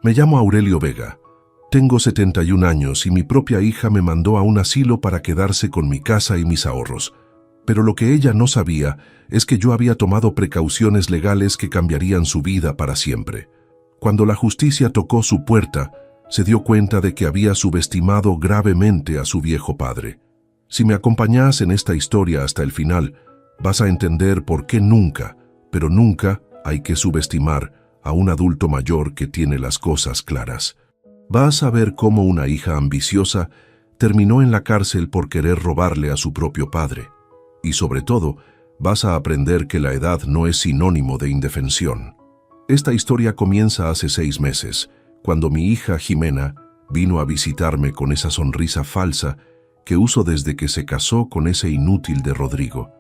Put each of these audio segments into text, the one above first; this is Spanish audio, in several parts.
Me llamo Aurelio Vega. Tengo 71 años y mi propia hija me mandó a un asilo para quedarse con mi casa y mis ahorros. Pero lo que ella no sabía es que yo había tomado precauciones legales que cambiarían su vida para siempre. Cuando la justicia tocó su puerta, se dio cuenta de que había subestimado gravemente a su viejo padre. Si me acompañas en esta historia hasta el final, vas a entender por qué nunca, pero nunca hay que subestimar a un adulto mayor que tiene las cosas claras. Vas a ver cómo una hija ambiciosa terminó en la cárcel por querer robarle a su propio padre. Y sobre todo, vas a aprender que la edad no es sinónimo de indefensión. Esta historia comienza hace 6 meses, cuando mi hija Jimena vino a visitarme con esa sonrisa falsa que uso desde que se casó con ese inútil de Rodrigo.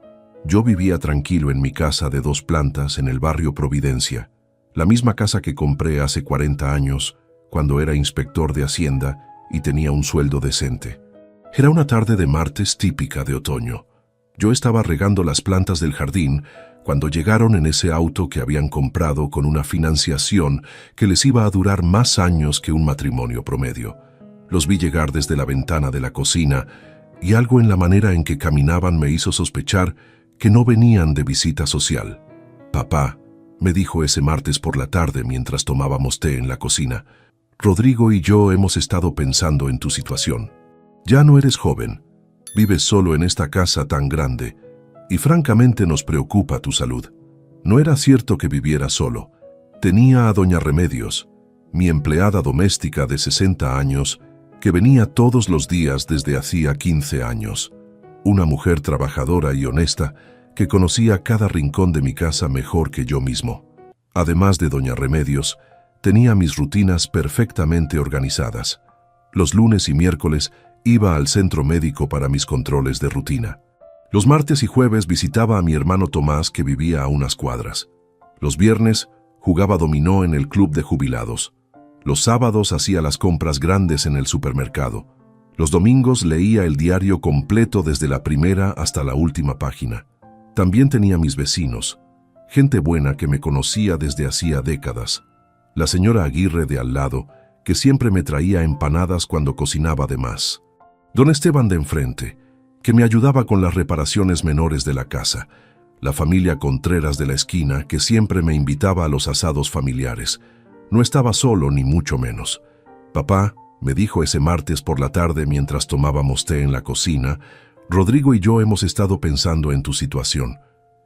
Yo vivía tranquilo en mi casa de 2 plantas en el barrio Providencia, la misma casa que compré hace 40 años, cuando era inspector de Hacienda y tenía un sueldo decente. Era una tarde de martes típica de otoño. Yo estaba regando las plantas del jardín cuando llegaron en ese auto que habían comprado con una financiación que les iba a durar más años que un matrimonio promedio. Los vi llegar desde la ventana de la cocina y algo en la manera en que caminaban me hizo sospechar que no venían de visita social. «Papá», me dijo ese martes por la tarde mientras tomábamos té en la cocina, «Rodrigo y yo hemos estado pensando en tu situación. Ya no eres joven, vives solo en esta casa tan grande y francamente nos preocupa tu salud». No era cierto que viviera solo. Tenía a doña Remedios, mi empleada doméstica de 60 años, que venía todos los días desde hacía 15 años. Una mujer trabajadora y honesta que conocía cada rincón de mi casa mejor que yo mismo. Además de doña Remedios, tenía mis rutinas perfectamente organizadas. Los lunes y miércoles iba al centro médico para mis controles de rutina. Los martes y jueves visitaba a mi hermano Tomás, que vivía a unas cuadras. Los viernes jugaba dominó en el club de jubilados. Los sábados hacía las compras grandes en el supermercado. Los domingos leía el diario completo desde la primera hasta la última página. También tenía mis vecinos, gente buena que me conocía desde hacía décadas. La señora Aguirre de al lado, que siempre me traía empanadas cuando cocinaba de más. Don Esteban de enfrente, que me ayudaba con las reparaciones menores de la casa. La familia Contreras de la esquina, que siempre me invitaba a los asados familiares. No estaba solo, ni mucho menos. «Papá», me dijo ese martes por la tarde mientras tomábamos té en la cocina, «Rodrigo y yo hemos estado pensando en tu situación.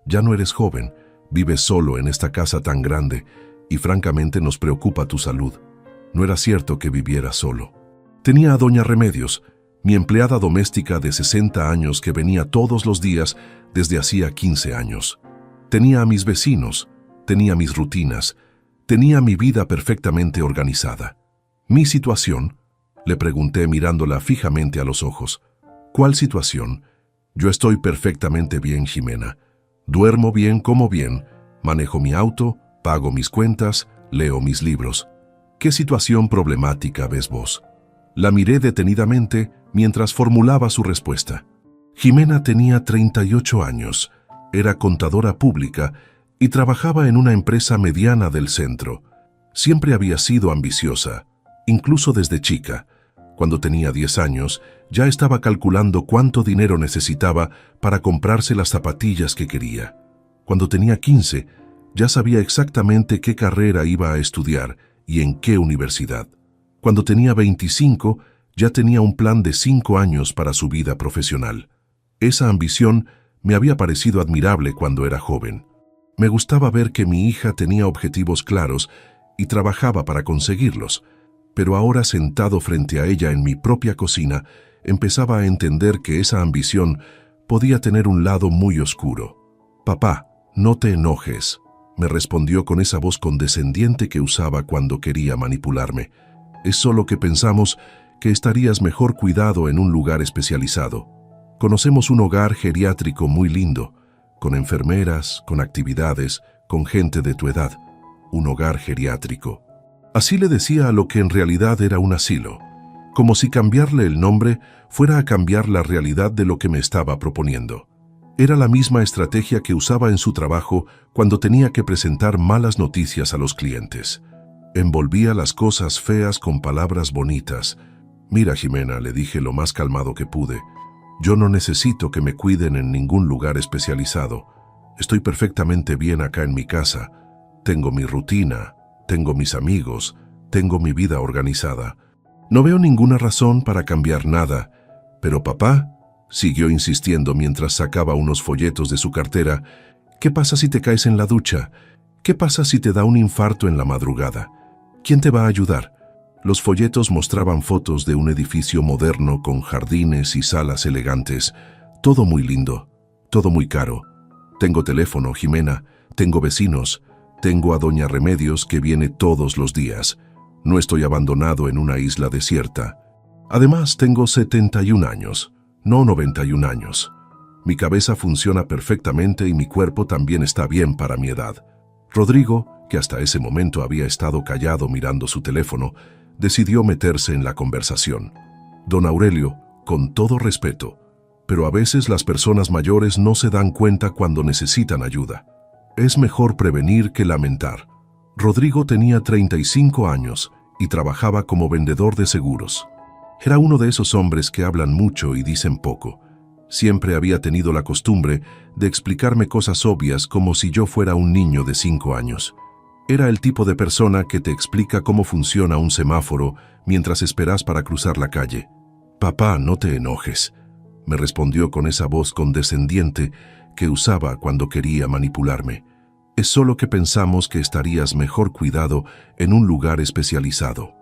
Ya no eres joven, vives solo en esta casa tan grande y francamente nos preocupa tu salud». No era cierto que viviera solo. Tenía a doña Remedios, mi empleada doméstica de 60 años que venía todos los días desde hacía 15 años. Tenía a mis vecinos, tenía mis rutinas, tenía mi vida perfectamente organizada. ¿Mi situación?, le pregunté mirándola fijamente a los ojos. «¿Cuál situación? Yo estoy perfectamente bien, Jimena. Duermo bien, como bien, manejo mi auto, pago mis cuentas, leo mis libros. ¿Qué situación problemática ves vos?». La miré detenidamente mientras formulaba su respuesta. Jimena tenía 38 años, era contadora pública y trabajaba en una empresa mediana del centro. Siempre había sido ambiciosa, incluso desde chica. Cuando tenía 10 años, ya estaba calculando cuánto dinero necesitaba para comprarse las zapatillas que quería. Cuando tenía 15, ya sabía exactamente qué carrera iba a estudiar y en qué universidad. Cuando tenía 25, ya tenía un plan de 5 años para su vida profesional. Esa ambición me había parecido admirable cuando era joven. Me gustaba ver que mi hija tenía objetivos claros y trabajaba para conseguirlos, pero ahora sentado frente a ella en mi propia cocina, empezaba a entender que esa ambición podía tener un lado muy oscuro. «Papá, no te enojes», me respondió con esa voz condescendiente que usaba cuando quería manipularme. «Es solo que pensamos que estarías mejor cuidado en un lugar especializado. Conocemos un hogar geriátrico muy lindo, con enfermeras, con actividades, con gente de tu edad. Un hogar geriátrico». Así le decía a lo que en realidad era un asilo, como si cambiarle el nombre fuera a cambiar la realidad de lo que me estaba proponiendo. Era la misma estrategia que usaba en su trabajo cuando tenía que presentar malas noticias a los clientes. Envolvía las cosas feas con palabras bonitas. Mira, Jimena, le dije lo más calmado que pude. Yo no necesito que me cuiden en ningún lugar especializado. Estoy perfectamente bien acá en mi casa. Tengo mi rutina, tengo mis amigos, tengo mi vida organizada. No veo ninguna razón para cambiar nada. Pero papá, siguió insistiendo mientras sacaba unos folletos de su cartera, ¿qué pasa si te caes en la ducha? ¿Qué pasa si te da un infarto en la madrugada? ¿Quién te va a ayudar? Los folletos mostraban fotos de un edificio moderno con jardines y salas elegantes. Todo muy lindo, todo muy caro. Tengo teléfono, Jimena, tengo vecinos, tengo a doña Remedios que viene todos los días. No estoy abandonado en una isla desierta. Además, tengo 71 años, no 91 años. Mi cabeza funciona perfectamente y mi cuerpo también está bien para mi edad. Rodrigo, que hasta ese momento había estado callado mirando su teléfono, decidió meterse en la conversación. Don Aurelio, con todo respeto, pero a veces las personas mayores no se dan cuenta cuando necesitan ayuda. Es mejor prevenir que lamentar. Rodrigo tenía 35 años y trabajaba como vendedor de seguros. Era uno de esos hombres que hablan mucho y dicen poco. Siempre había tenido la costumbre de explicarme cosas obvias como si yo fuera un niño de 5 años. Era el tipo de persona que te explica cómo funciona un semáforo mientras esperas para cruzar la calle. «Papá, no te enojes», me respondió con esa voz condescendiente que usaba cuando quería manipularme. «Es solo que pensamos que estarías mejor cuidado en un lugar especializado.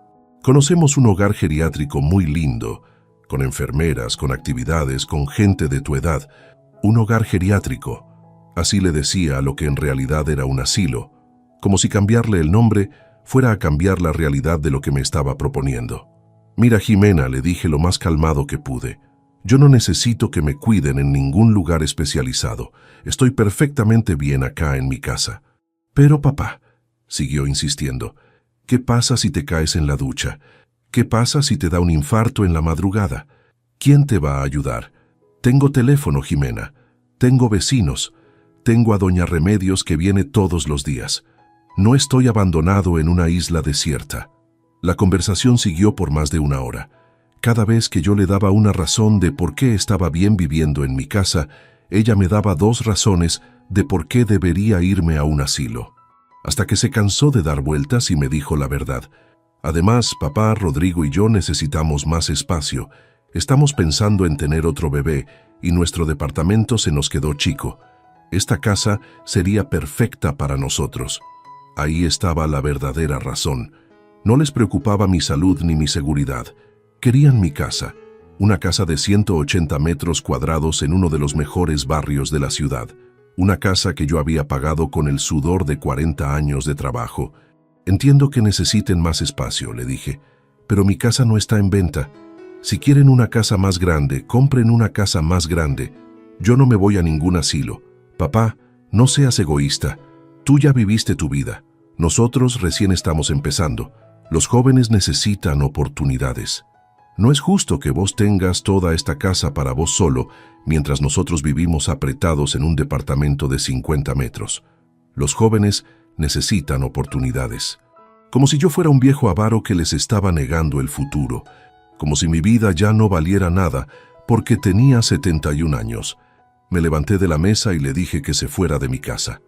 Conocemos un hogar geriátrico muy lindo, con enfermeras, con actividades, con gente de tu edad. Un hogar geriátrico». Así le decía a lo que en realidad era un asilo, como si cambiarle el nombre fuera a cambiar la realidad de lo que me estaba proponiendo. «Mira, Jimena», le dije lo más calmado que pude, «yo no necesito que me cuiden en ningún lugar especializado. Estoy perfectamente bien acá en mi casa». «Pero papá», siguió insistiendo, «¿qué pasa si te caes en la ducha? ¿Qué pasa si te da un infarto en la madrugada? ¿Quién te va a ayudar? Tengo teléfono, Jimena, tengo vecinos, tengo a doña Remedios que viene todos los días. No estoy abandonado en una isla desierta». La conversación siguió por más de una hora. Cada vez que yo le daba una razón de por qué estaba bien viviendo en mi casa, ella me daba 2 razones de por qué debería irme a un asilo. Hasta que se cansó de dar vueltas y me dijo la verdad. «Además, papá, Rodrigo y yo necesitamos más espacio. Estamos pensando en tener otro bebé y nuestro departamento se nos quedó chico. Esta casa sería perfecta para nosotros». Ahí estaba la verdadera razón. No les preocupaba mi salud ni mi seguridad. Querían mi casa, una casa de 180 metros cuadrados en uno de los mejores barrios de la ciudad. Una casa que yo había pagado con el sudor de 40 años de trabajo. «Entiendo que necesiten más espacio», le dije, «pero mi casa no está en venta. Si quieren una casa más grande, compren una casa más grande. Yo no me voy a ningún asilo. Papá, no seas egoísta. Tú ya viviste tu vida. Nosotros recién estamos empezando. Los jóvenes necesitan oportunidades. No es justo que vos tengas toda esta casa para vos solo, mientras nosotros vivimos apretados en un departamento de 50 metros. Los jóvenes necesitan oportunidades». Como si yo fuera un viejo avaro que les estaba negando el futuro. Como si mi vida ya no valiera nada, porque tenía 71 años. Me levanté de la mesa y le dije que se fuera de mi casa.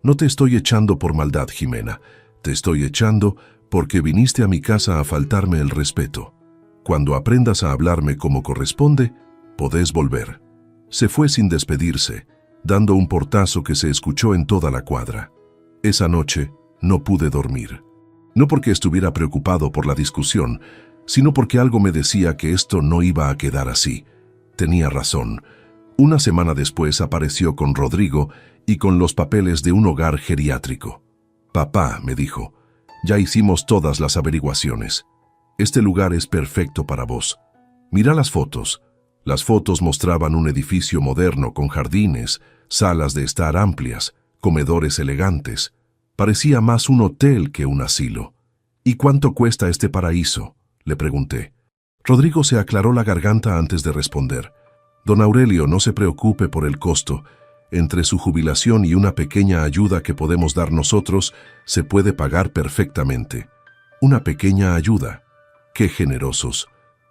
«No te estoy echando por maldad, Jimena. Te estoy echando porque viniste a mi casa a faltarme el respeto. Cuando aprendas a hablarme como corresponde, podés volver». Se fue sin despedirse, dando un portazo que se escuchó en toda la cuadra. Esa noche no pude dormir. No porque estuviera preocupado por la discusión, sino porque algo me decía que esto no iba a quedar así. Tenía razón. Una semana después apareció con Rodrigo y con los papeles de un hogar geriátrico. «Papá», me dijo, «ya hicimos todas las averiguaciones. Este lugar es perfecto para vos. Mira las fotos». Las fotos mostraban un edificio moderno con jardines, salas de estar amplias, comedores elegantes. Parecía más un hotel que un asilo. «¿Y cuánto cuesta este paraíso?», le pregunté. Rodrigo se aclaró la garganta antes de responder. «Don Aurelio, no se preocupe por el costo. Entre su jubilación y una pequeña ayuda que podemos dar nosotros, se puede pagar perfectamente. Una pequeña ayuda. ¡Qué generosos!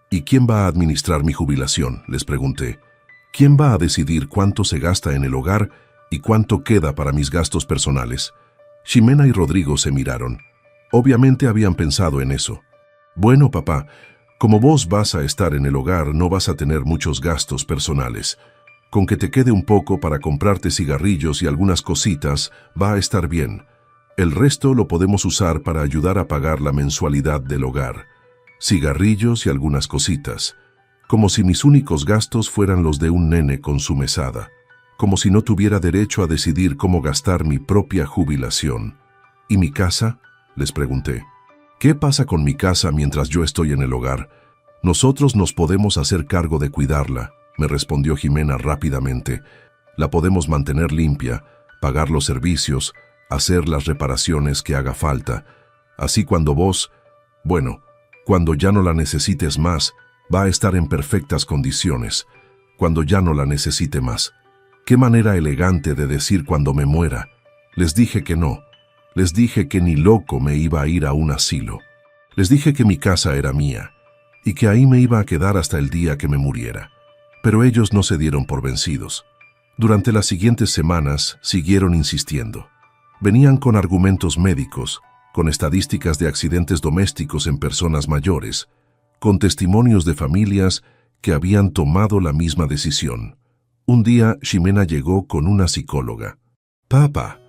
¿Y quién va a administrar mi jubilación?, les pregunté. ¿Quién va a decidir cuánto se gasta en el hogar y cuánto queda para mis gastos personales? Ximena y Rodrigo se miraron. Obviamente habían pensado en eso. Bueno, papá, como vos vas a estar en el hogar, no vas a tener muchos gastos personales. Con que te quede un poco para comprarte cigarrillos y algunas cositas, va a estar bien. El resto lo podemos usar para ayudar a pagar la mensualidad del hogar. Cigarrillos y algunas cositas. Como si mis únicos gastos fueran los de un nene con su mesada. Como si no tuviera derecho a decidir cómo gastar mi propia jubilación. ¿Y mi casa?, les pregunté. ¿Qué pasa con mi casa mientras yo estoy en el hogar? Nosotros nos podemos hacer cargo de cuidarla, me respondió Ximena rápidamente. La podemos mantener limpia, pagar los servicios, hacer las reparaciones que haga falta. Así cuando cuando ya no la necesites más, va a estar en perfectas condiciones. Cuando ya no la necesite más. Qué manera elegante de decir cuando me muera. Les dije que no. Les dije que ni loco me iba a ir a un asilo. Les dije que mi casa era mía y que ahí me iba a quedar hasta el día que me muriera. Pero ellos no se dieron por vencidos. Durante las siguientes semanas siguieron insistiendo. Venían con argumentos médicos, con estadísticas de accidentes domésticos en personas mayores, con testimonios de familias que habían tomado la misma decisión. Un día, Ximena llegó con una psicóloga. «Papá,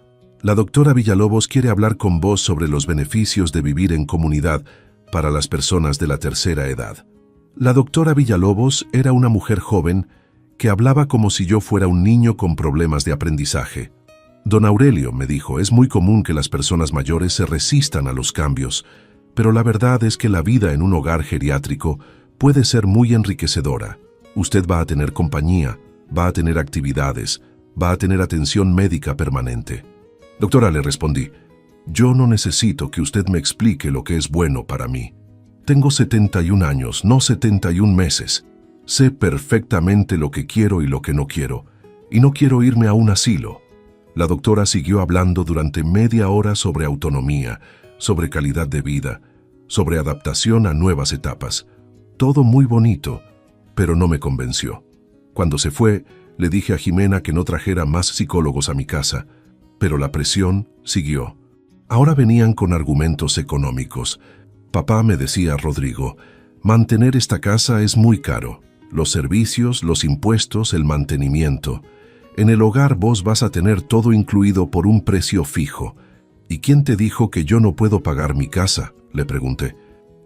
la doctora Villalobos quiere hablar con vos sobre los beneficios de vivir en comunidad para las personas de la tercera edad». La doctora Villalobos era una mujer joven que hablaba como si yo fuera un niño con problemas de aprendizaje. «Don Aurelio», me dijo, «es muy común que las personas mayores se resistan a los cambios, pero la verdad es que la vida en un hogar geriátrico puede ser muy enriquecedora. Usted va a tener compañía, va a tener actividades, va a tener atención médica permanente». «Doctora», le respondí, «yo no necesito que usted me explique lo que es bueno para mí. Tengo 71 años, no 71 meses. Sé perfectamente lo que quiero y lo que no quiero, y no quiero irme a un asilo». La doctora siguió hablando durante media hora sobre autonomía, sobre calidad de vida, sobre adaptación a nuevas etapas. Todo muy bonito, pero no me convenció. Cuando se fue, le dije a Ximena que no trajera más psicólogos a mi casa, pero la presión siguió. Ahora venían con argumentos económicos. «Papá», me decía Rodrigo, «mantener esta casa es muy caro. Los servicios, los impuestos, el mantenimiento. En el hogar vos vas a tener todo incluido por un precio fijo. ¿Y quién te dijo que yo no puedo pagar mi casa?», le pregunté.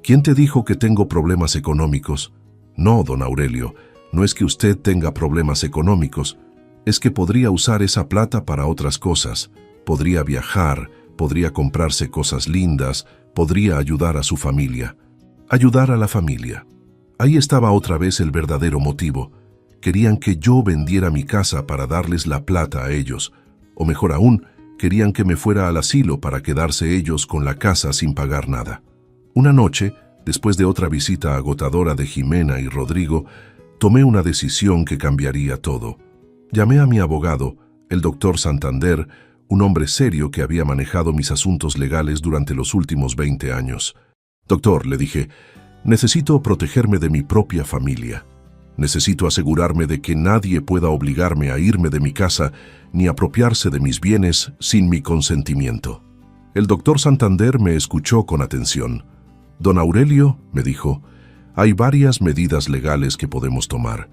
«¿Quién te dijo que tengo problemas económicos?». «No, don Aurelio, no es que usted tenga problemas económicos. Es que podría usar esa plata para otras cosas. Podría viajar, podría comprarse cosas lindas, podría ayudar a su familia». Ayudar a la familia. Ahí estaba otra vez el verdadero motivo. Querían que yo vendiera mi casa para darles la plata a ellos. O mejor aún, querían que me fuera al asilo para quedarse ellos con la casa sin pagar nada. Una noche, después de otra visita agotadora de Ximena y Rodrigo, tomé una decisión que cambiaría todo. Llamé a mi abogado, el doctor Santander, un hombre serio que había manejado mis asuntos legales durante los últimos 20 años. «Doctor», le dije, «necesito protegerme de mi propia familia. Necesito asegurarme de que nadie pueda obligarme a irme de mi casa ni apropiarse de mis bienes sin mi consentimiento». El doctor Santander me escuchó con atención. «Don Aurelio», me dijo, «hay varias medidas legales que podemos tomar.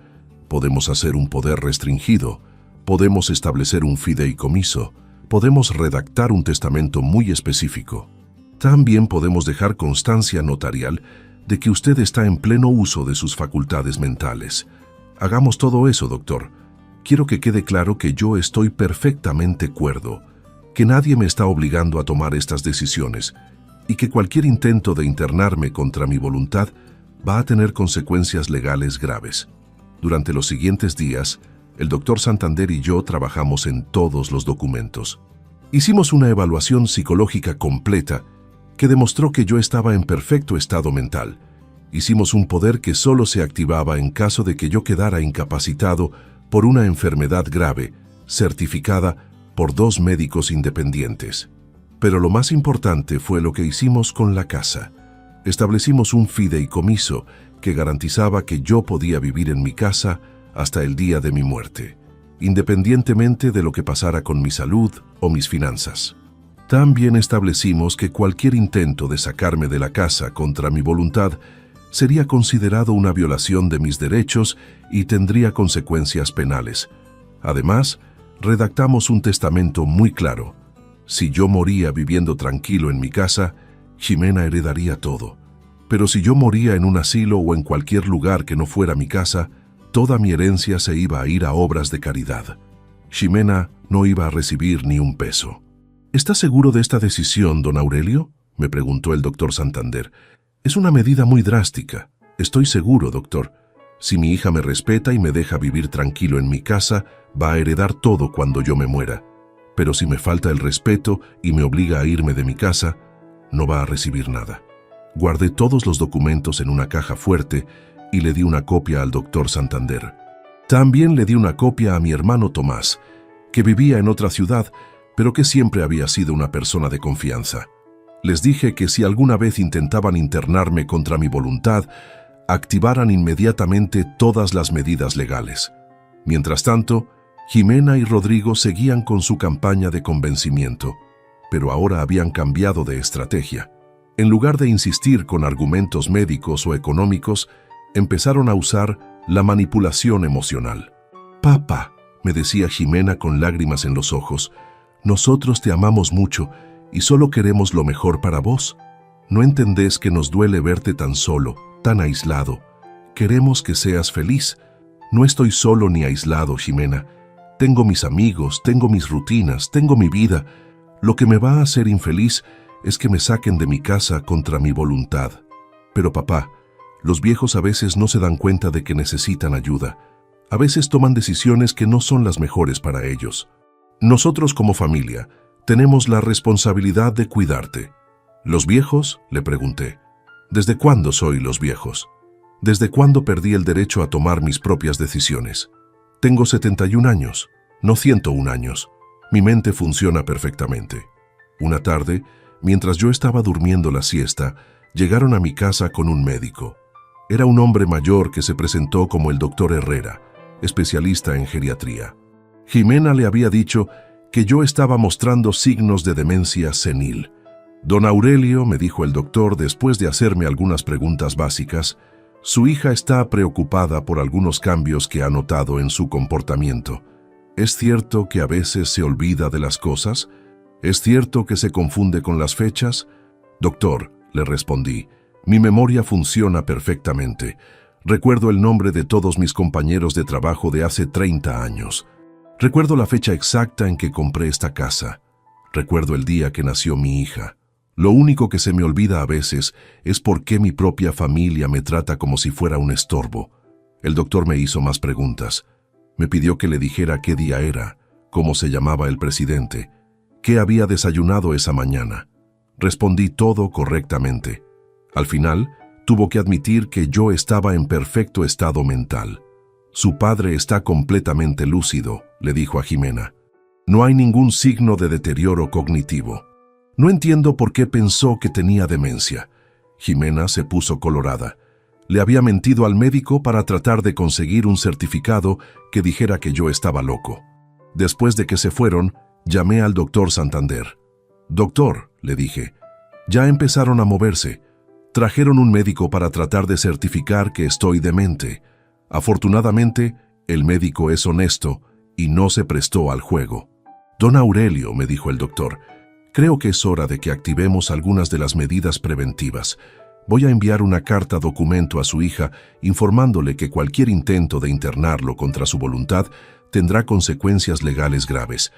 Podemos hacer un poder restringido, podemos establecer un fideicomiso, podemos redactar un testamento muy específico. También podemos dejar constancia notarial de que usted está en pleno uso de sus facultades mentales. Hagamos todo eso, doctor. Quiero que quede claro que yo estoy perfectamente cuerdo, que nadie me está obligando a tomar estas decisiones y que cualquier intento de internarme contra mi voluntad va a tener consecuencias legales graves». Durante los siguientes días, el doctor Santander y yo trabajamos en todos los documentos. Hicimos una evaluación psicológica completa que demostró que yo estaba en perfecto estado mental. Hicimos un poder que solo se activaba en caso de que yo quedara incapacitado por una enfermedad grave, certificada por 2 médicos independientes. Pero lo más importante fue lo que hicimos con la casa. Establecimos un fideicomiso que garantizaba que yo podía vivir en mi casa hasta el día de mi muerte, independientemente de lo que pasara con mi salud o mis finanzas. También establecimos que cualquier intento de sacarme de la casa contra mi voluntad sería considerado una violación de mis derechos y tendría consecuencias penales. Además, redactamos un testamento muy claro. Si yo moría viviendo tranquilo en mi casa, Ximena heredaría todo. Pero si yo moría en un asilo o en cualquier lugar que no fuera mi casa, toda mi herencia se iba a ir a obras de caridad. Ximena no iba a recibir ni un peso. ¿Está seguro de esta decisión, don Aurelio?, me preguntó el doctor Santander. Es una medida muy drástica. Estoy seguro, doctor. Si mi hija me respeta y me deja vivir tranquilo en mi casa, va a heredar todo cuando yo me muera. Pero si me falta el respeto y me obliga a irme de mi casa, no va a recibir nada. Guardé todos los documentos en una caja fuerte y le di una copia al doctor Santander. También le di una copia a mi hermano Tomás, que vivía en otra ciudad, pero que siempre había sido una persona de confianza. Les dije que si alguna vez intentaban internarme contra mi voluntad, activaran inmediatamente todas las medidas legales. Mientras tanto, Ximena y Rodrigo seguían con su campaña de convencimiento, pero ahora habían cambiado de estrategia. En lugar de insistir con argumentos médicos o económicos, empezaron a usar la manipulación emocional. «Papá», me decía Ximena con lágrimas en los ojos, «nosotros te amamos mucho y solo queremos lo mejor para vos. ¿No entendés que nos duele verte tan solo, tan aislado? Queremos que seas feliz. No estoy solo ni aislado, Ximena. Tengo mis amigos, tengo mis rutinas, tengo mi vida. Lo que me va a hacer infeliz es que me saquen de mi casa contra mi voluntad. Pero papá, los viejos a veces no se dan cuenta de que necesitan ayuda. A veces toman decisiones que no son las mejores para ellos. Nosotros como familia tenemos la responsabilidad de cuidarte». «¿Los viejos?», le pregunté. «¿Desde cuándo soy los viejos? ¿Desde cuándo perdí el derecho a tomar mis propias decisiones? Tengo 71 años, no 101 años. Mi mente funciona perfectamente». Una tarde, mientras yo estaba durmiendo la siesta, llegaron a mi casa con un médico. Era un hombre mayor que se presentó como el doctor Herrera, especialista en geriatría. Ximena le había dicho que yo estaba mostrando signos de demencia senil. «Don Aurelio», me dijo el doctor después de hacerme algunas preguntas básicas, «su hija está preocupada por algunos cambios que ha notado en su comportamiento. ¿Es cierto que a veces se olvida de las cosas? ¿Es cierto que se confunde con las fechas?» «Doctor», le respondí, «mi memoria funciona perfectamente. Recuerdo el nombre de todos mis compañeros de trabajo de hace 30 años. Recuerdo la fecha exacta en que compré esta casa. Recuerdo el día que nació mi hija. Lo único que se me olvida a veces es por qué mi propia familia me trata como si fuera un estorbo». El doctor me hizo más preguntas. Me pidió que le dijera qué día era, cómo se llamaba el presidente, qué había desayunado esa mañana. Respondí todo correctamente. Al final, tuvo que admitir que yo estaba en perfecto estado mental. «Su padre está completamente lúcido», le dijo a Ximena. «No hay ningún signo de deterioro cognitivo. No entiendo por qué pensó que tenía demencia». Ximena se puso colorada. Le había mentido al médico para tratar de conseguir un certificado que dijera que yo estaba loco. Después de que se fueron, llamé al doctor Santander. «Doctor», le dije, «ya empezaron a moverse. Trajeron un médico para tratar de certificar que estoy demente. Afortunadamente, el médico es honesto y no se prestó al juego». «Don Aurelio», me dijo el doctor, «creo que es hora de que activemos algunas de las medidas preventivas. Voy a enviar una carta documento a su hija informándole que cualquier intento de internarlo contra su voluntad tendrá consecuencias legales graves».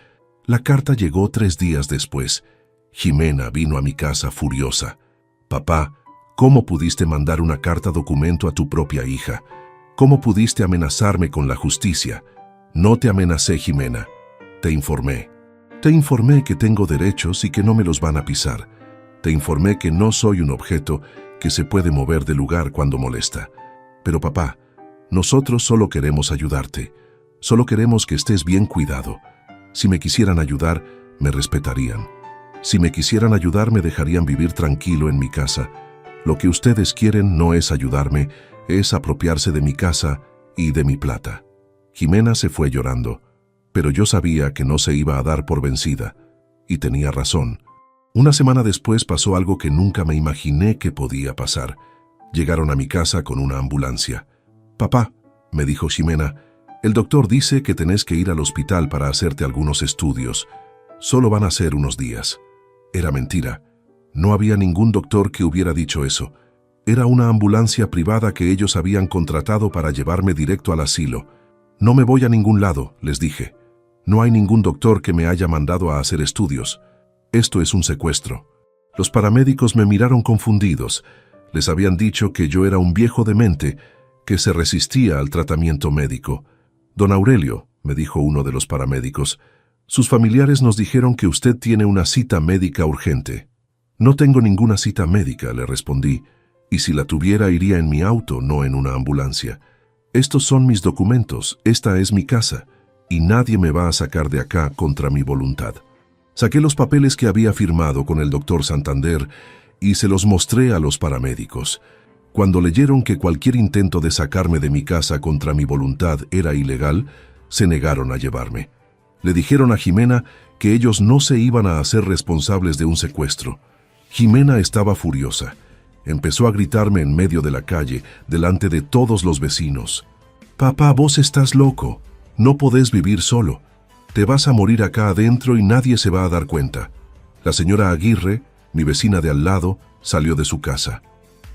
La carta llegó 3 días después. Ximena vino a mi casa furiosa. «Papá, ¿cómo pudiste mandar una carta documento a tu propia hija? ¿Cómo pudiste amenazarme con la justicia?» «No te amenacé, Ximena. Te informé. Te informé que tengo derechos y que no me los van a pisar. Te informé que no soy un objeto que se puede mover de lugar cuando molesta. Pero papá, nosotros solo queremos ayudarte. Solo queremos que estés bien cuidado. Si me quisieran ayudar, me respetarían. Si me quisieran ayudar, me dejarían vivir tranquilo en mi casa. Lo que ustedes quieren no es ayudarme, es apropiarse de mi casa y de mi plata. Jimena se fue llorando, pero yo sabía que no se iba a dar por vencida, y tenía razón. Una semana después pasó algo que nunca me imaginé que podía pasar. Llegaron a mi casa con una ambulancia. «Papá», me dijo Jimena, «el doctor dice que tenés que ir al hospital para hacerte algunos estudios. Solo van a ser unos días». Era mentira. No había ningún doctor que hubiera dicho eso. Era una ambulancia privada que ellos habían contratado para llevarme directo al asilo. «No me voy a ningún lado», les dije. «No hay ningún doctor que me haya mandado a hacer estudios. Esto es un secuestro». Los paramédicos me miraron confundidos. Les habían dicho que yo era un viejo demente, que se resistía al tratamiento médico. «Don Aurelio», me dijo uno de los paramédicos, «sus familiares nos dijeron que usted tiene una cita médica urgente». «No tengo ninguna cita médica», le respondí, «y si la tuviera iría en mi auto, no en una ambulancia. Estos son mis documentos, esta es mi casa, y nadie me va a sacar de acá contra mi voluntad». Saqué los papeles que había firmado con el doctor Santander y se los mostré a los paramédicos. Cuando leyeron que cualquier intento de sacarme de mi casa contra mi voluntad era ilegal, se negaron a llevarme. Le dijeron a Jimena que ellos no se iban a hacer responsables de un secuestro. Jimena estaba furiosa. Empezó a gritarme en medio de la calle, delante de todos los vecinos. «Papá, vos estás loco. No podés vivir solo. Te vas a morir acá adentro y nadie se va a dar cuenta». La señora Aguirre, mi vecina de al lado, salió de su casa.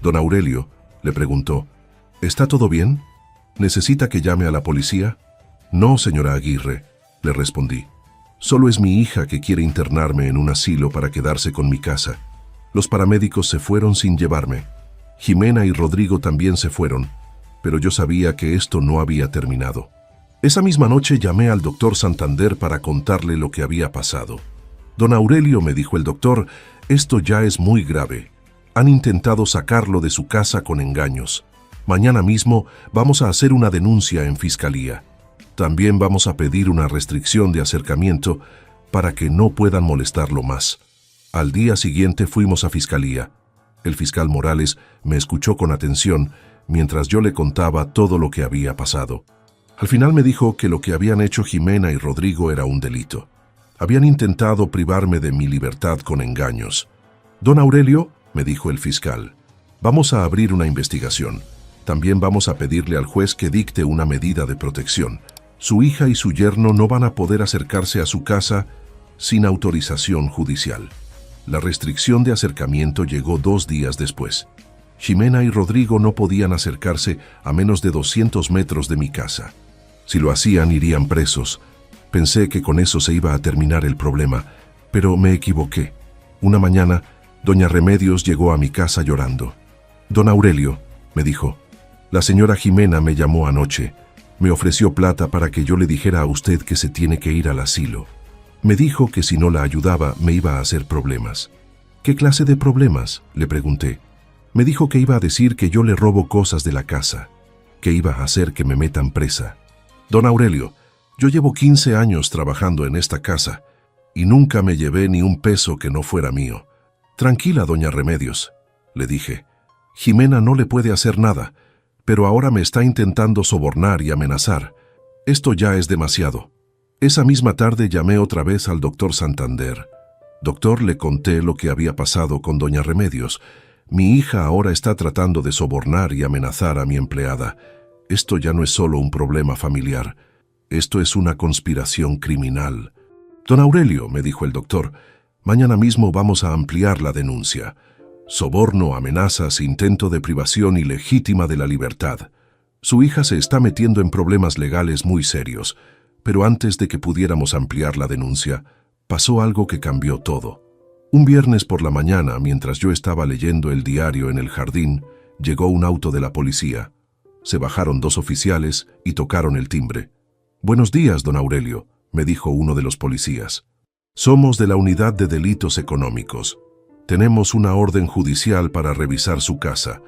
«Don Aurelio», le preguntó, «¿está todo bien? ¿Necesita que llame a la policía?» «No, señora Aguirre», le respondí. «Solo es mi hija que quiere internarme en un asilo para quedarse con mi casa». Los paramédicos se fueron sin llevarme. Jimena y Rodrigo también se fueron, pero yo sabía que esto no había terminado. Esa misma noche llamé al doctor Santander para contarle lo que había pasado. «Don Aurelio», me dijo el doctor, «esto ya es muy grave. Han intentado sacarlo de su casa con engaños. Mañana mismo vamos a hacer una denuncia en fiscalía. También vamos a pedir una restricción de acercamiento para que no puedan molestarlo más». Al día siguiente fuimos a fiscalía. El fiscal Morales me escuchó con atención mientras yo le contaba todo lo que había pasado. Al final me dijo que lo que habían hecho Jimena y Rodrigo era un delito. Habían intentado privarme de mi libertad con engaños. «Don Aurelio», me dijo el fiscal, «vamos a abrir una investigación. También vamos a pedirle al juez que dicte una medida de protección. Su hija y su yerno no van a poder acercarse a su casa sin autorización judicial». La restricción de acercamiento llegó 2 días después. Jimena y Rodrigo no podían acercarse a menos de 200 metros de mi casa. Si lo hacían, irían presos. Pensé que con eso se iba a terminar el problema, pero me equivoqué. Una mañana, doña Remedios llegó a mi casa llorando. «Don Aurelio», me dijo, «la señora Jimena me llamó anoche. Me ofreció plata para que yo le dijera a usted que se tiene que ir al asilo. Me dijo que si no la ayudaba me iba a hacer problemas». «¿Qué clase de problemas?», le pregunté. «Me dijo que iba a decir que yo le robo cosas de la casa, que iba a hacer que me metan presa». «Don Aurelio, yo llevo 15 años trabajando en esta casa y nunca me llevé ni un peso que no fuera mío». «Tranquila, doña Remedios», le dije. «Jimena no le puede hacer nada, pero ahora me está intentando sobornar y amenazar. Esto ya es demasiado». Esa misma tarde llamé otra vez al doctor Santander. «Doctor», le conté lo que había pasado con doña Remedios. «Mi hija ahora está tratando de sobornar y amenazar a mi empleada. Esto ya no es solo un problema familiar. Esto es una conspiración criminal». «Don Aurelio», me dijo el doctor, «mañana mismo vamos a ampliar la denuncia. Soborno, amenazas, intento de privación ilegítima de la libertad. Su hija se está metiendo en problemas legales muy serios». Pero antes de que pudiéramos ampliar la denuncia, pasó algo que cambió todo. Un viernes por la mañana, mientras yo estaba leyendo el diario en el jardín, llegó un auto de la policía. Se bajaron 2 oficiales y tocaron el timbre. «Buenos días, don Aurelio», me dijo uno de los policías. «Somos de la Unidad de Delitos Económicos. Tenemos una orden judicial para revisar su casa.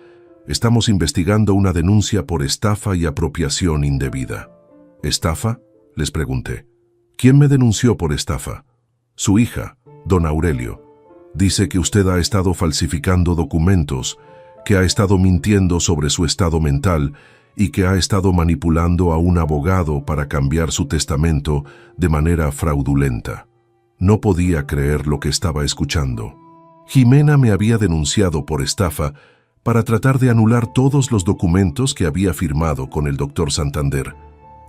Estamos investigando una denuncia por estafa y apropiación indebida». «¿Estafa?», les pregunté. «¿Quién me denunció por estafa?» «Su hija, don Aurelio». Dice que usted ha estado falsificando documentos, que ha estado mintiendo sobre su estado mental y que ha estado manipulando a un abogado para cambiar su testamento de manera fraudulenta. No podía creer lo que estaba escuchando. Jimena me había denunciado por estafa para tratar de anular todos los documentos que había firmado con el doctor Santander.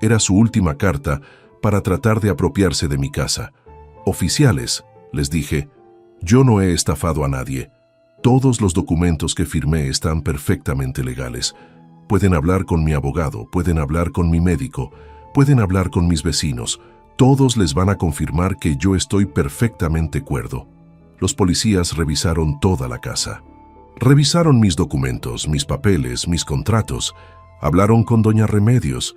Era su última carta para tratar de apropiarse de mi casa. Oficiales, les dije, yo no he estafado a nadie. Todos los documentos que firmé están perfectamente legales. Pueden hablar con mi abogado, pueden hablar con mi médico, pueden hablar con mis vecinos. Todos les van a confirmar que yo estoy perfectamente cuerdo. Los policías revisaron toda la casa. Revisaron mis documentos, mis papeles, mis contratos. Hablaron con doña Remedios.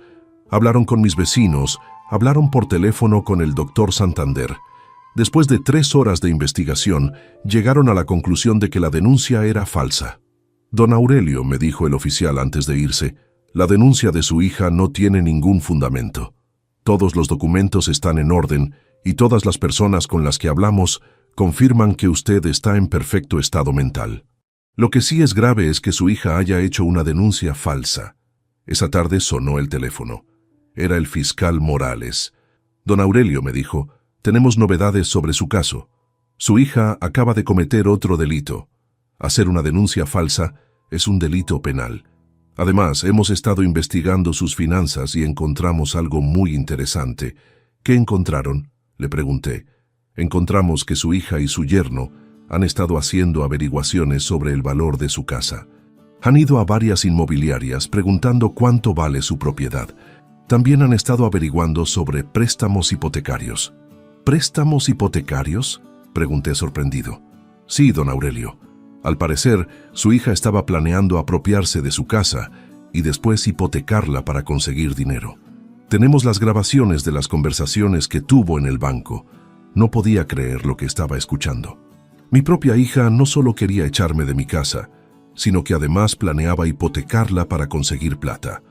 Hablaron con mis vecinos. Hablaron por teléfono con el doctor Santander. Después de 3 horas de investigación, llegaron a la conclusión de que la denuncia era falsa. Don Aurelio, me dijo el oficial antes de irse, la denuncia de su hija no tiene ningún fundamento. Todos los documentos están en orden y todas las personas con las que hablamos confirman que usted está en perfecto estado mental. Lo que sí es grave es que su hija haya hecho una denuncia falsa. Esa tarde sonó el teléfono. Era el fiscal Morales. Don Aurelio, me dijo, tenemos novedades sobre su caso. Su hija acaba de cometer otro delito. Hacer una denuncia falsa es un delito penal. Además, hemos estado investigando sus finanzas y encontramos algo muy interesante. ¿Qué encontraron?, le pregunté. Encontramos que su hija y su yerno han estado haciendo averiguaciones sobre el valor de su casa. Han ido a varias inmobiliarias preguntando cuánto vale su propiedad. También han estado averiguando sobre préstamos hipotecarios. ¿Préstamos hipotecarios?, pregunté sorprendido. Sí, don Aurelio. Al parecer, su hija estaba planeando apropiarse de su casa y después hipotecarla para conseguir dinero. Tenemos las grabaciones de las conversaciones que tuvo en el banco. No podía creer lo que estaba escuchando. Mi propia hija no solo quería echarme de mi casa, sino que además planeaba hipotecarla para conseguir plata.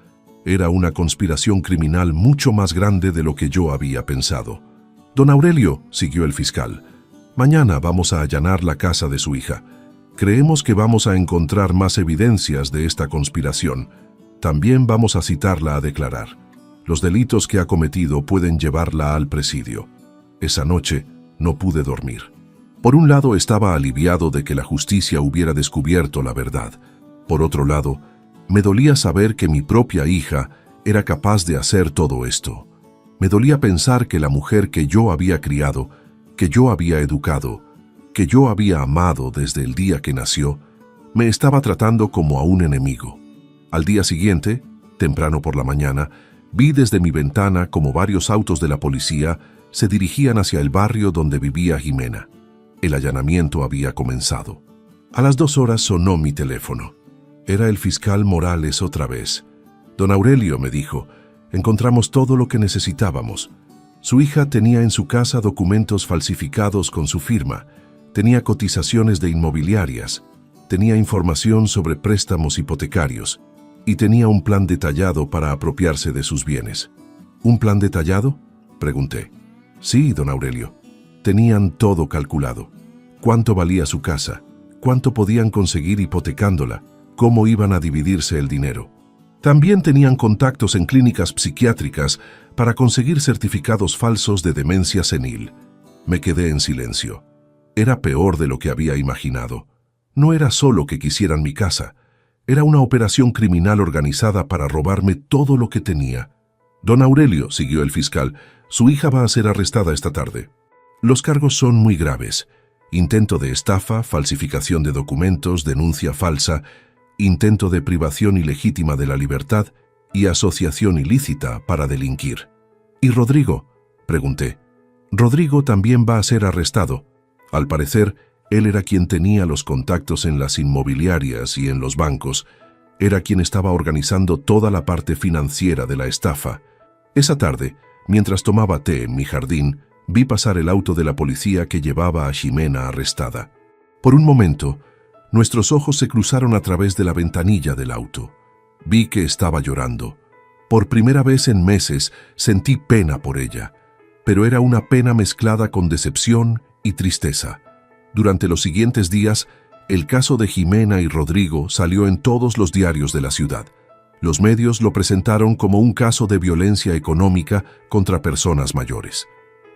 Era una conspiración criminal mucho más grande de lo que yo había pensado. Don Aurelio, siguió el fiscal, mañana vamos a allanar la casa de su hija. Creemos que vamos a encontrar más evidencias de esta conspiración. También vamos a citarla a declarar. Los delitos que ha cometido pueden llevarla al presidio. Esa noche no pude dormir. Por un lado estaba aliviado de que la justicia hubiera descubierto la verdad. Por otro lado, me dolía saber que mi propia hija era capaz de hacer todo esto. Me dolía pensar que la mujer que yo había criado, que yo había educado, que yo había amado desde el día que nació, me estaba tratando como a un enemigo. Al día siguiente, temprano por la mañana, vi desde mi ventana como varios autos de la policía se dirigían hacia el barrio donde vivía Jimena. El allanamiento había comenzado. A las 2 horas sonó mi teléfono. Era el fiscal Morales otra vez. Don Aurelio, me dijo, encontramos todo lo que necesitábamos. Su hija tenía en su casa documentos falsificados con su firma, tenía cotizaciones de inmobiliarias, tenía información sobre préstamos hipotecarios y tenía un plan detallado para apropiarse de sus bienes. ¿Un plan detallado?, pregunté. Sí, don Aurelio. Tenían todo calculado. ¿Cuánto valía su casa? ¿Cuánto podían conseguir hipotecándola? ¿Cómo iban a dividirse el dinero? También tenían contactos en clínicas psiquiátricas para conseguir certificados falsos de demencia senil. Me quedé en silencio. Era peor de lo que había imaginado. No era solo que quisieran mi casa. Era una operación criminal organizada para robarme todo lo que tenía. Don Aurelio, siguió el fiscal, su hija va a ser arrestada esta tarde. Los cargos son muy graves. Intento de estafa, falsificación de documentos, denuncia falsa, intento de privación ilegítima de la libertad y asociación ilícita para delinquir. ¿Y Rodrigo?, pregunté. Rodrigo también va a ser arrestado. Al parecer, él era quien tenía los contactos en las inmobiliarias y en los bancos. Era quien estaba organizando toda la parte financiera de la estafa. Esa tarde, mientras tomaba té en mi jardín, vi pasar el auto de la policía que llevaba a Jimena arrestada. Por un momento, nuestros ojos se cruzaron a través de la ventanilla del auto. Vi que estaba llorando. Por primera vez en meses sentí pena por ella, pero era una pena mezclada con decepción y tristeza. Durante los siguientes días, el caso de Jimena y Rodrigo salió en todos los diarios de la ciudad. Los medios lo presentaron como un caso de violencia económica contra personas mayores.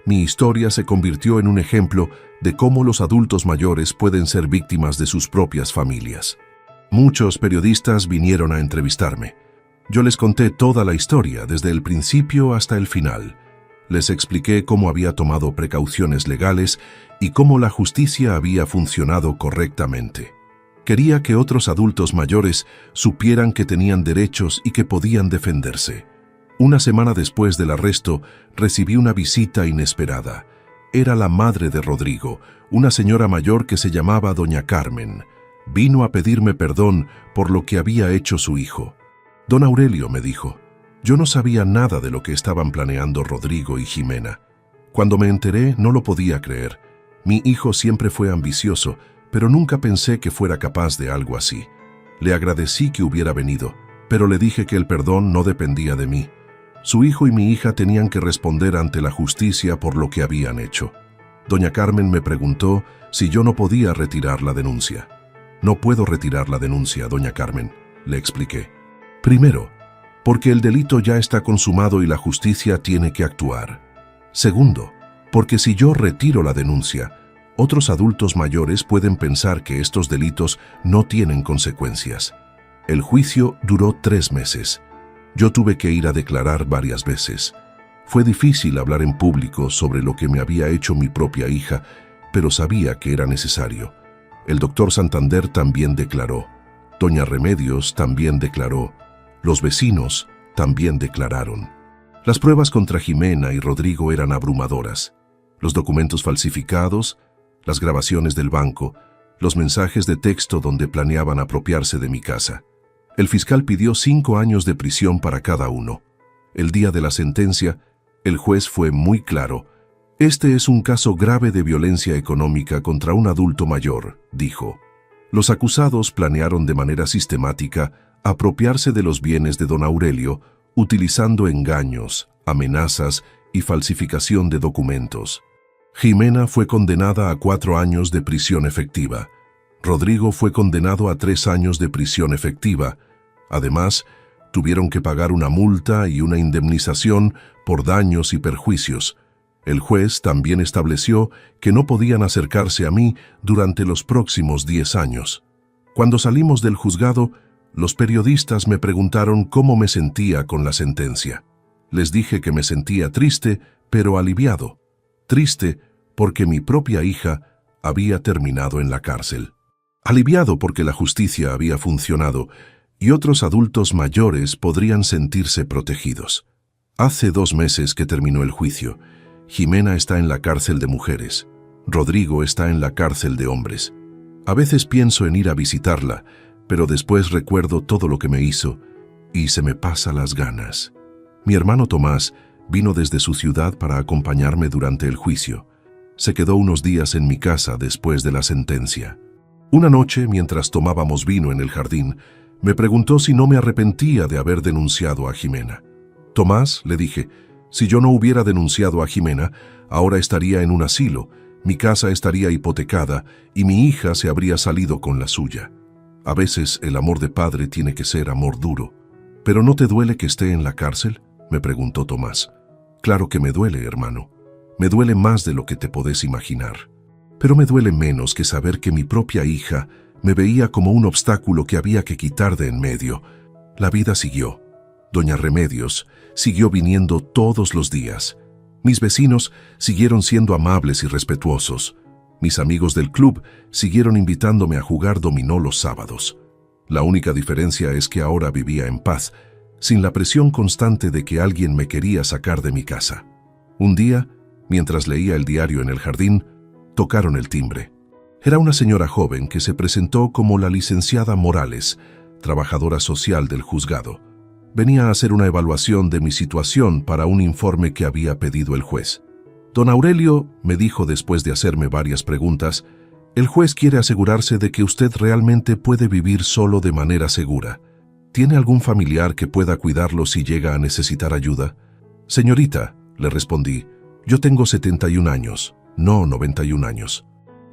Mi historia se convirtió en un ejemplo de cómo los adultos mayores pueden ser víctimas de sus propias familias. Muchos periodistas vinieron a entrevistarme. Yo les conté toda la historia, desde el principio hasta el final. Les expliqué cómo había tomado precauciones legales y cómo la justicia había funcionado correctamente. Quería que otros adultos mayores supieran que tenían derechos y que podían defenderse. Una semana después del arresto, recibí una visita inesperada. Era la madre de Rodrigo, una señora mayor que se llamaba Doña Carmen. Vino a pedirme perdón por lo que había hecho su hijo. Don Aurelio, me dijo, yo no sabía nada de lo que estaban planeando Rodrigo y Jimena. Cuando me enteré, no lo podía creer. Mi hijo siempre fue ambicioso, pero nunca pensé que fuera capaz de algo así. Le agradecí que hubiera venido, pero le dije que el perdón no dependía de mí. Su hijo y mi hija tenían que responder ante la justicia por lo que habían hecho. Doña Carmen me preguntó si yo no podía retirar la denuncia. No puedo retirar la denuncia, doña Carmen, le expliqué. Primero, porque el delito ya está consumado y la justicia tiene que actuar. Segundo, porque si yo retiro la denuncia, otros adultos mayores pueden pensar que estos delitos no tienen consecuencias. El juicio duró 3 meses. Yo tuve que ir a declarar varias veces. Fue difícil hablar en público sobre lo que me había hecho mi propia hija, pero sabía que era necesario. El doctor Santander también declaró. Doña Remedios también declaró. Los vecinos también declararon. Las pruebas contra Jimena y Rodrigo eran abrumadoras. Los documentos falsificados, las grabaciones del banco, los mensajes de texto donde planeaban apropiarse de mi casa. El fiscal pidió 5 años de prisión para cada uno. El día de la sentencia, el juez fue muy claro. Este es un caso grave de violencia económica contra un adulto mayor, dijo. Los acusados planearon de manera sistemática apropiarse de los bienes de don Aurelio, utilizando engaños, amenazas y falsificación de documentos. Jimena fue condenada a 4 años de prisión efectiva. Rodrigo fue condenado a 3 años de prisión efectiva. Además, tuvieron que pagar una multa y una indemnización por daños y perjuicios. El juez también estableció que no podían acercarse a mí durante los próximos 10 años. Cuando salimos del juzgado, los periodistas me preguntaron cómo me sentía con la sentencia. Les dije que me sentía triste, pero aliviado. Triste porque mi propia hija había terminado en la cárcel. Aliviado porque la justicia había funcionado y otros adultos mayores podrían sentirse protegidos. Hace 2 meses que terminó el juicio. Jimena está en la cárcel de mujeres. Rodrigo está en la cárcel de hombres. A veces pienso en ir a visitarla, pero después recuerdo todo lo que me hizo y se me pasan las ganas. Mi hermano Tomás vino desde su ciudad para acompañarme durante el juicio. Se quedó unos días en mi casa después de la sentencia. Una noche, mientras tomábamos vino en el jardín, me preguntó si no me arrepentía de haber denunciado a Jimena. Tomás, le dije, si yo no hubiera denunciado a Jimena, ahora estaría en un asilo, mi casa estaría hipotecada y mi hija se habría salido con la suya. A veces el amor de padre tiene que ser amor duro. ¿Pero no te duele que esté en la cárcel?, me preguntó Tomás. Claro que me duele, hermano. Me duele más de lo que te podés imaginar. Pero me duele menos que saber que mi propia hija me veía como un obstáculo que había que quitar de en medio. La vida siguió. Doña Remedios siguió viniendo todos los días. Mis vecinos siguieron siendo amables y respetuosos. Mis amigos del club siguieron invitándome a jugar dominó los sábados. La única diferencia es que ahora vivía en paz, sin la presión constante de que alguien me quería sacar de mi casa. Un día, mientras leía el diario en el jardín, tocaron el timbre. Era una señora joven que se presentó como la licenciada Morales, trabajadora social del juzgado. Venía a hacer una evaluación de mi situación para un informe que había pedido el juez. Don Aurelio, me dijo después de hacerme varias preguntas, el juez quiere asegurarse de que usted realmente puede vivir solo de manera segura. ¿Tiene algún familiar que pueda cuidarlo si llega a necesitar ayuda? Señorita, le respondí, yo tengo 71 años, no 91 años.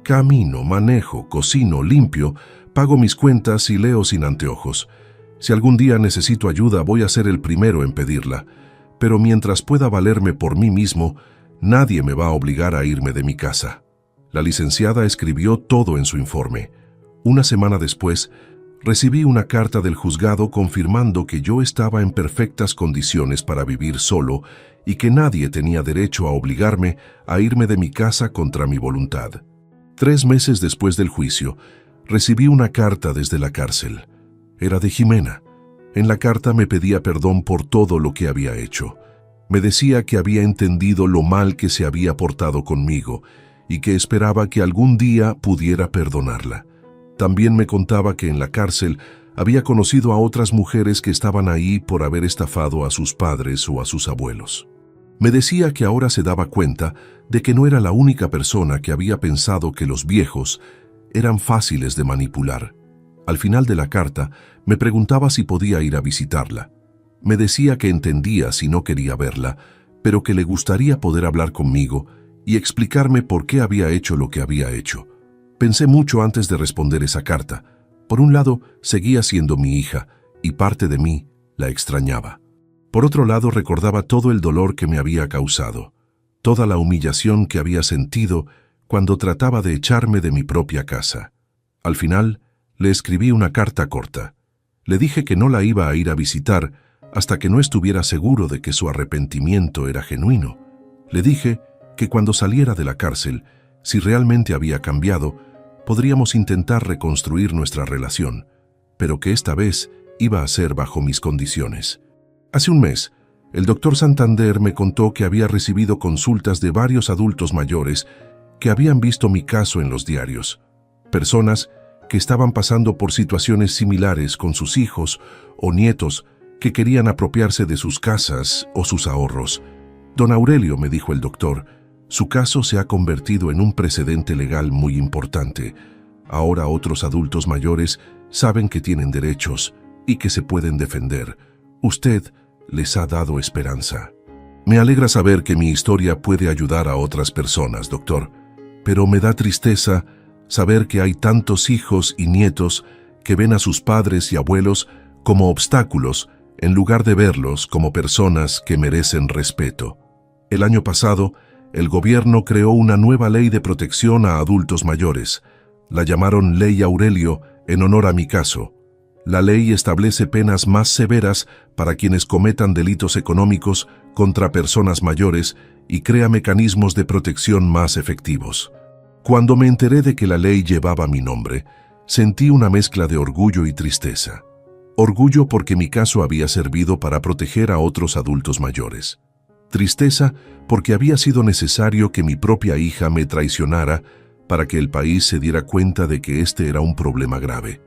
Camino, manejo, cocino, limpio, pago mis cuentas y leo sin anteojos. Si algún día necesito ayuda, voy a ser el primero en pedirla. Pero mientras pueda valerme por mí mismo, nadie me va a obligar a irme de mi casa. La licenciada escribió todo en su informe. Una semana después, recibí una carta del juzgado confirmando que yo estaba en perfectas condiciones para vivir solo y que nadie tenía derecho a obligarme a irme de mi casa contra mi voluntad. 3 meses después del juicio, recibí una carta desde la cárcel. Era de Jimena. En la carta me pedía perdón por todo lo que había hecho. Me decía que había entendido lo mal que se había portado conmigo y que esperaba que algún día pudiera perdonarla. También me contaba que en la cárcel había conocido a otras mujeres que estaban ahí por haber estafado a sus padres o a sus abuelos. Me decía que ahora se daba cuenta de que no era la única persona que había pensado que los viejos eran fáciles de manipular. Al final de la carta, me preguntaba si podía ir a visitarla. Me decía que entendía si no quería verla, pero que le gustaría poder hablar conmigo y explicarme por qué había hecho lo que había hecho. Pensé mucho antes de responder esa carta. Por un lado, seguía siendo mi hija, y parte de mí la extrañaba. Por otro lado, recordaba todo el dolor que me había causado, toda la humillación que había sentido cuando trataba de echarme de mi propia casa. Al final, le escribí una carta corta. Le dije que no la iba a ir a visitar hasta que no estuviera seguro de que su arrepentimiento era genuino. Le dije que cuando saliera de la cárcel, si realmente había cambiado, podríamos intentar reconstruir nuestra relación, pero que esta vez iba a ser bajo mis condiciones. Hace un mes, el doctor Santander me contó que había recibido consultas de varios adultos mayores que habían visto mi caso en los diarios. Personas que estaban pasando por situaciones similares con sus hijos o nietos que querían apropiarse de sus casas o sus ahorros. Don Aurelio, me dijo el doctor, su caso se ha convertido en un precedente legal muy importante. Ahora otros adultos mayores saben que tienen derechos y que se pueden defender. Usted les ha dado esperanza. Me alegra saber que mi historia puede ayudar a otras personas, doctor, pero me da tristeza saber que hay tantos hijos y nietos que ven a sus padres y abuelos como obstáculos en lugar de verlos como personas que merecen respeto. El año pasado, el gobierno creó una nueva ley de protección a adultos mayores. La llamaron Ley Aurelio en honor a mi caso. La ley establece penas más severas para quienes cometan delitos económicos contra personas mayores y crea mecanismos de protección más efectivos. Cuando me enteré de que la ley llevaba mi nombre, sentí una mezcla de orgullo y tristeza. Orgullo porque mi caso había servido para proteger a otros adultos mayores. Tristeza porque había sido necesario que mi propia hija me traicionara para que el país se diera cuenta de que este era un problema grave.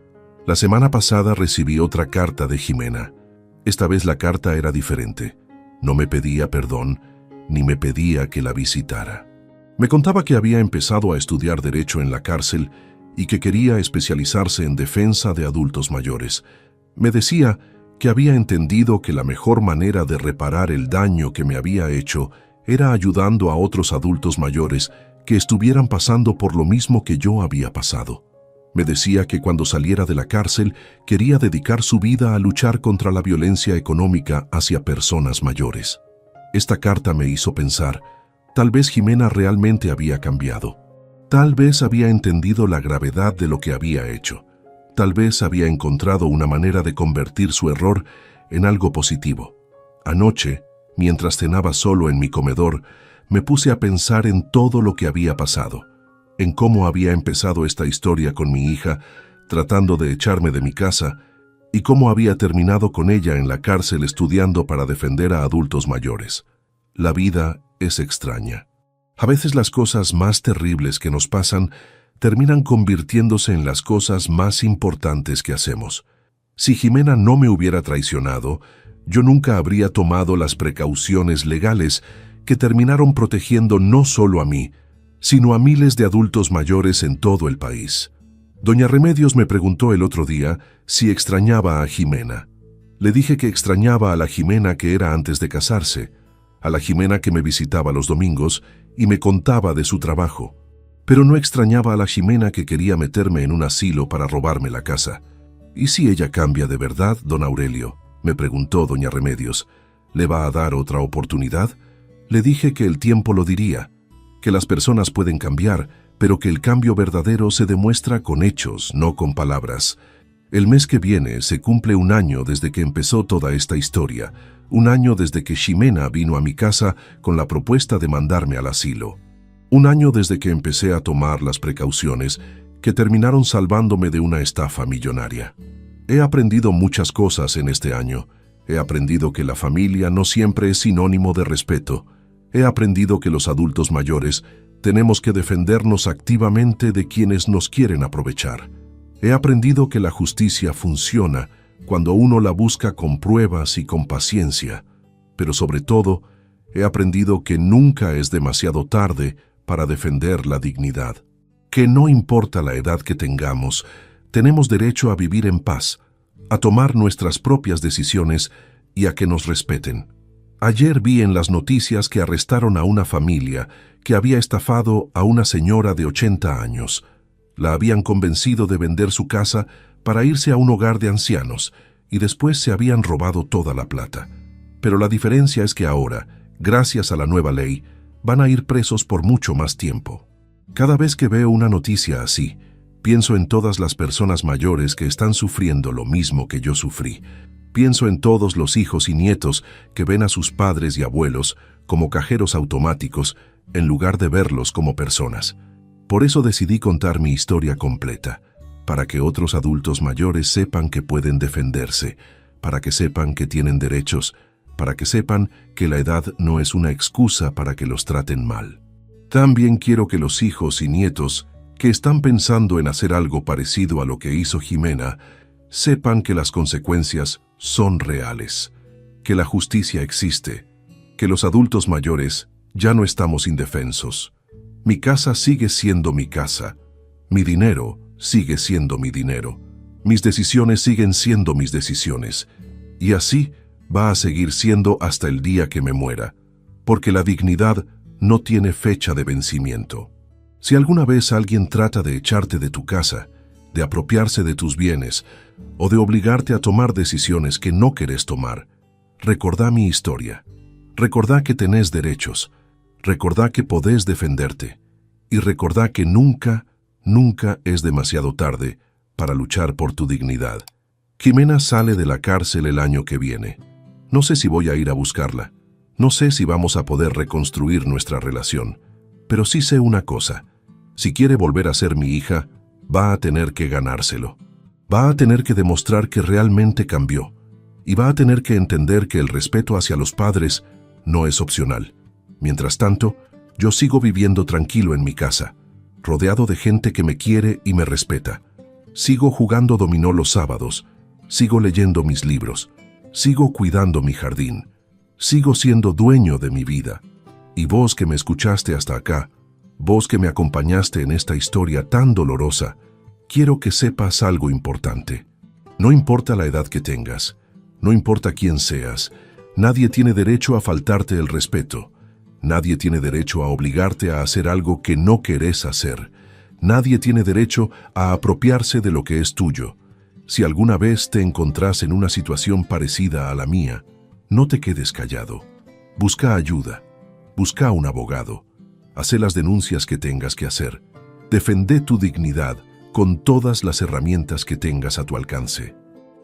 La semana pasada recibí otra carta de Jimena. Esta vez la carta era diferente. No me pedía perdón, ni me pedía que la visitara. Me contaba que había empezado a estudiar Derecho en la cárcel y que quería especializarse en defensa de adultos mayores. Me decía que había entendido que la mejor manera de reparar el daño que me había hecho era ayudando a otros adultos mayores que estuvieran pasando por lo mismo que yo había pasado. Me decía que cuando saliera de la cárcel quería dedicar su vida a luchar contra la violencia económica hacia personas mayores. Esta carta me hizo pensar, tal vez Jimena realmente había cambiado. Tal vez había entendido la gravedad de lo que había hecho. Tal vez había encontrado una manera de convertir su error en algo positivo. Anoche, mientras cenaba solo en mi comedor, me puse a pensar en todo lo que había pasado, en cómo había empezado esta historia con mi hija, tratando de echarme de mi casa, y cómo había terminado con ella en la cárcel estudiando para defender a adultos mayores. La vida es extraña. A veces las cosas más terribles que nos pasan terminan convirtiéndose en las cosas más importantes que hacemos. Si Jimena no me hubiera traicionado, yo nunca habría tomado las precauciones legales que terminaron protegiendo no solo a mí, sino a miles de adultos mayores en todo el país. Doña Remedios me preguntó el otro día si extrañaba a Jimena. Le dije que extrañaba a la Jimena que era antes de casarse, a la Jimena que me visitaba los domingos y me contaba de su trabajo. Pero no extrañaba a la Ximena que quería meterme en un asilo para robarme la casa. ¿Y si ella cambia de verdad, don Aurelio?, me preguntó doña Remedios. ¿Le va a dar otra oportunidad? Le dije que el tiempo lo diría, que las personas pueden cambiar, pero que el cambio verdadero se demuestra con hechos, no con palabras. El mes que viene se cumple 1 año desde que empezó toda esta historia, 1 año desde que Ximena vino a mi casa con la propuesta de mandarme al asilo. 1 año desde que empecé a tomar las precauciones que terminaron salvándome de una estafa millonaria. He aprendido muchas cosas en este año. He aprendido que la familia no siempre es sinónimo de respeto. He aprendido que los adultos mayores tenemos que defendernos activamente de quienes nos quieren aprovechar. He aprendido que la justicia funciona cuando uno la busca con pruebas y con paciencia. Pero sobre todo, he aprendido que nunca es demasiado tarde para defender la dignidad. Que no importa la edad que tengamos, tenemos derecho a vivir en paz, a tomar nuestras propias decisiones y a que nos respeten. Ayer vi en las noticias que arrestaron a una familia que había estafado a una señora de 80 años. La habían convencido de vender su casa para irse a un hogar de ancianos y después se habían robado toda la plata. Pero la diferencia es que ahora, gracias a la nueva ley, van a ir presos por mucho más tiempo. Cada vez que veo una noticia así, pienso en todas las personas mayores que están sufriendo lo mismo que yo sufrí. Pienso en todos los hijos y nietos que ven a sus padres y abuelos como cajeros automáticos en lugar de verlos como personas. Por eso decidí contar mi historia completa, para que otros adultos mayores sepan que pueden defenderse, para que sepan que tienen derechos, para que sepan que la edad no es una excusa para que los traten mal. También quiero que los hijos y nietos que están pensando en hacer algo parecido a lo que hizo Ximena, sepan que las consecuencias son reales, que la justicia existe, que los adultos mayores ya no estamos indefensos. Mi casa sigue siendo mi casa, mi dinero sigue siendo mi dinero, mis decisiones siguen siendo mis decisiones, y así va a seguir siendo hasta el día que me muera, porque la dignidad no tiene fecha de vencimiento. Si alguna vez alguien trata de echarte de tu casa, de apropiarse de tus bienes o de obligarte a tomar decisiones que no querés tomar, recordá mi historia, recordá que tenés derechos, recordá que podés defenderte y recordá que nunca, nunca es demasiado tarde para luchar por tu dignidad. Ximena sale de la cárcel el año que viene. No sé si voy a ir a buscarla, no sé si vamos a poder reconstruir nuestra relación, pero sí sé una cosa: si quiere volver a ser mi hija, va a tener que ganárselo. Va a tener que demostrar que realmente cambió, y va a tener que entender que el respeto hacia los padres no es opcional. Mientras tanto, yo sigo viviendo tranquilo en mi casa, rodeado de gente que me quiere y me respeta. Sigo jugando dominó los sábados, sigo leyendo mis libros, sigo cuidando mi jardín, sigo siendo dueño de mi vida. Y vos que me escuchaste hasta acá, vos que me acompañaste en esta historia tan dolorosa, quiero que sepas algo importante. No importa la edad que tengas, no importa quién seas, nadie tiene derecho a faltarte el respeto. Nadie tiene derecho a obligarte a hacer algo que no querés hacer. Nadie tiene derecho a apropiarse de lo que es tuyo. Si alguna vez te encontrás en una situación parecida a la mía, no te quedes callado. Busca ayuda. Busca un abogado. Haz las denuncias que tengas que hacer. Defende tu dignidad con todas las herramientas que tengas a tu alcance.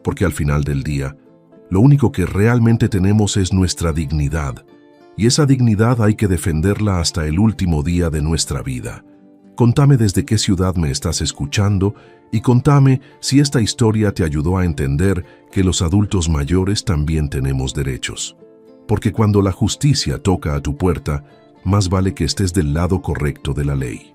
Porque al final del día, lo único que realmente tenemos es nuestra dignidad. Y esa dignidad hay que defenderla hasta el último día de nuestra vida. Contame desde qué ciudad me estás escuchando y contame si esta historia te ayudó a entender que los adultos mayores también tenemos derechos. Porque cuando la justicia toca a tu puerta, más vale que estés del lado correcto de la ley.